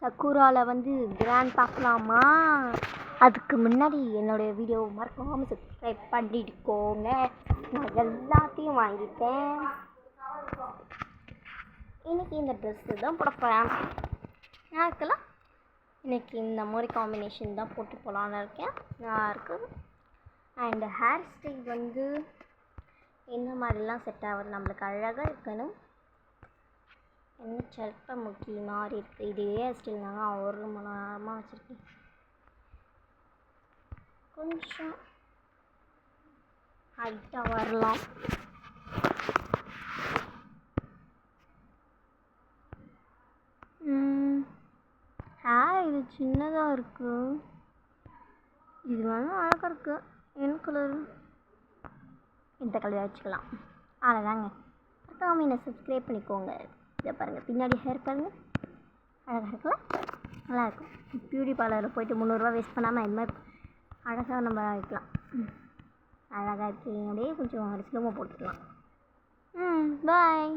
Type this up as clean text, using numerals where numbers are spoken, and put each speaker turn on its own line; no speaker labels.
சக்குராவில் வந்து கிராண்ட் பார்க்கலாமா? அதுக்கு முன்னாடி என்னுடைய வீடியோ மறக்காமல் சப்ஸ்கிரைப் பண்ணிட்டுக்கோங்க. நான் எல்லாத்தையும் வாங்கிட்டேன். இன்றைக்கி இந்த ட்ரெஸ்ஸு தான் போட போகிறேன். யாருக்கெல்லாம் இன்றைக்கி இந்த மாதிரி காம்பினேஷன் தான் போட்டு போகலான்னு இருக்கேன். நல்லா இருக்குது. அண்டு ஹேர் ஸ்டைல் வந்து என்ன மாதிரிலாம் செட் ஆகுது, நம்மளுக்கு அழகாக இருக்கணும். என்ன செல்ப முக்கிய மாதிரி இருக்குது. இதே ஸ்டைல் நான் 1 மணி நேரமாக வச்சுருக்கேன். கொஞ்சம் ஹைட்டாக வரலாம். ஹேர் இது சின்னதாக இருக்குது. இது வந்து அழகாக இருக்குது. என்ன கலர்? இந்த கலர் வச்சுக்கலாம். அவ்வளோதாங்க. மறக்காம என்னை சப்ஸ்கிரைப் பண்ணிக்கோங்க. இதை பாருங்கள், பின்னாடி ஹேர் பாருங்கள், அழகாக இருக்குல்ல? நல்லாயிருக்கும். பியூட்டி பார்லரில் போய்ட்டு 300 ரூபா வேஸ்ட் பண்ணாமல் இந்த மாதிரி அழகாக நம்ம வைக்கலாம். அழகாக இருக்கீங்க. அப்படியே கொஞ்சம் ஸ்லோவாக போட்டுக்கலாம். பாய்.